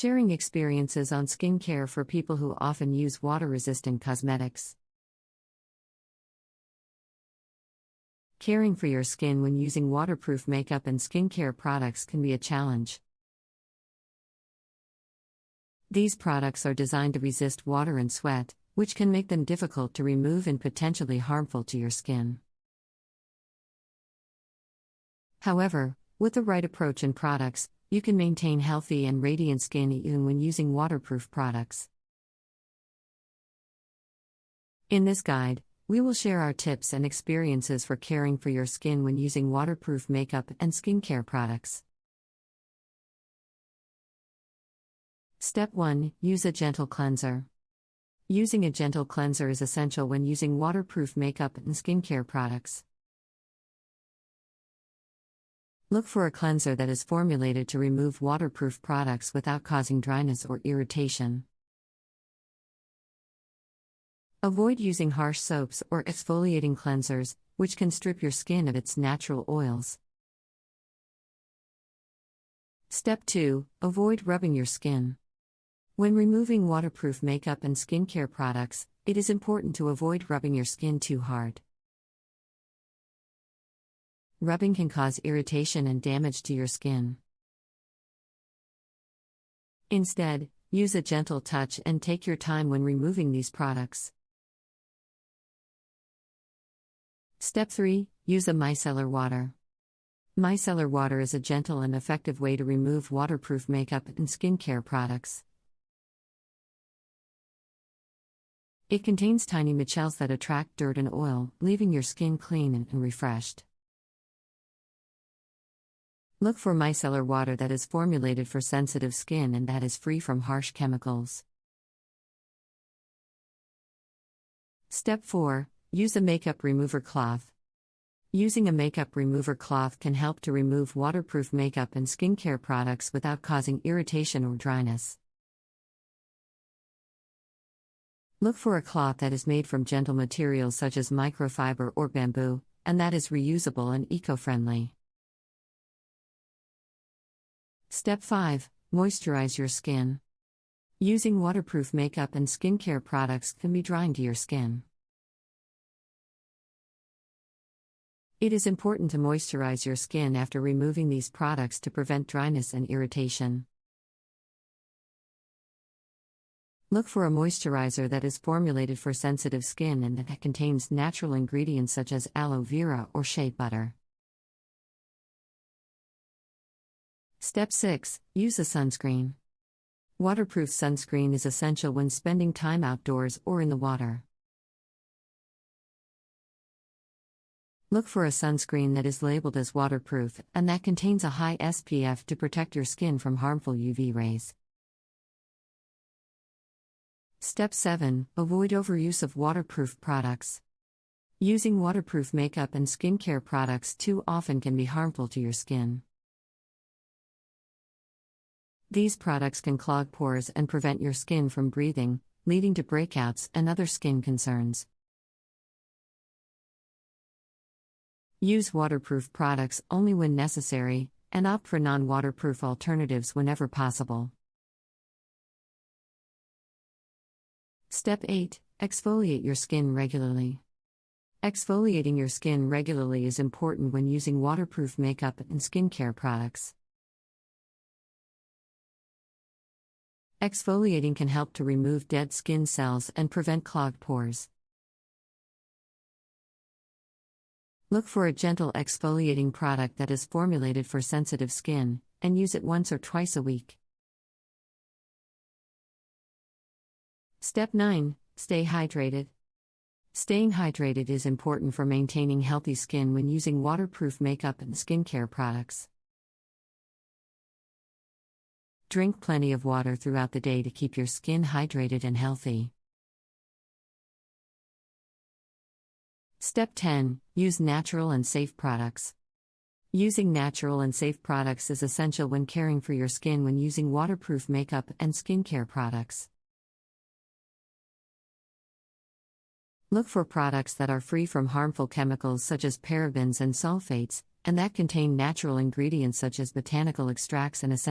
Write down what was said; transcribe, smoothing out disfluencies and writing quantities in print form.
Sharing experiences on skincare for people who often use water-resistant cosmetics. Caring for your skin when using waterproof makeup and skincare products can be a challenge. These products are designed to resist water and sweat, which can make them difficult to remove and potentially harmful to your skin. However, with the right approach and products, you can maintain healthy and radiant skin even when using waterproof products. In this guide, we will share our tips and experiences for caring for your skin when using waterproof makeup and skincare products. Step 1. Use a gentle cleanser. Using a gentle cleanser is essential when using waterproof makeup and skincare products. Look for a cleanser that is formulated to remove waterproof products without causing dryness or irritation. Avoid using harsh soaps or exfoliating cleansers, which can strip your skin of its natural oils. Step 2. Avoid rubbing your skin. When removing waterproof makeup and skincare products, it is important to avoid rubbing your skin too hard. Rubbing can cause irritation and damage to your skin. Instead, use a gentle touch and take your time when removing these products. Step 3. Use a micellar water. Micellar water is a gentle and effective way to remove waterproof makeup and skincare products. It contains tiny micelles that attract dirt and oil, leaving your skin clean and refreshed. Look for micellar water that is formulated for sensitive skin and that is free from harsh chemicals. Step 4. Use a makeup remover cloth. Using a makeup remover cloth can help to remove waterproof makeup and skincare products without causing irritation or dryness. Look for a cloth that is made from gentle materials such as microfiber or bamboo, and that is reusable and eco-friendly. Step 5. Moisturize your skin. Using waterproof makeup and skincare products can be drying to your skin. It is important to moisturize your skin after removing these products to prevent dryness and irritation. Look for a moisturizer that is formulated for sensitive skin and that contains natural ingredients such as aloe vera or shea butter. Step 6. Use a sunscreen. Waterproof sunscreen is essential when spending time outdoors or in the water. Look for a sunscreen that is labeled as waterproof and that contains a high SPF to protect your skin from harmful UV rays. Step 7. Avoid overuse of waterproof products. Using waterproof makeup and skincare products too often can be harmful to your skin. These products can clog pores and prevent your skin from breathing, leading to breakouts and other skin concerns. Use waterproof products only when necessary, and opt for non-waterproof alternatives whenever possible. Step 8. Exfoliate your skin regularly. Exfoliating your skin regularly is important when using waterproof makeup and skincare products. Exfoliating can help to remove dead skin cells and prevent clogged pores. Look for a gentle exfoliating product that is formulated for sensitive skin, and use it once or twice a week. Step 9. Stay hydrated. Staying hydrated is important for maintaining healthy skin when using waterproof makeup and skincare products. Drink plenty of water throughout the day to keep your skin hydrated and healthy. Step 10. Use natural and safe products. Using natural and safe products is essential when caring for your skin when using waterproof makeup and skincare products. Look for products that are free from harmful chemicals such as parabens and sulfates, and that contain natural ingredients such as botanical extracts and essential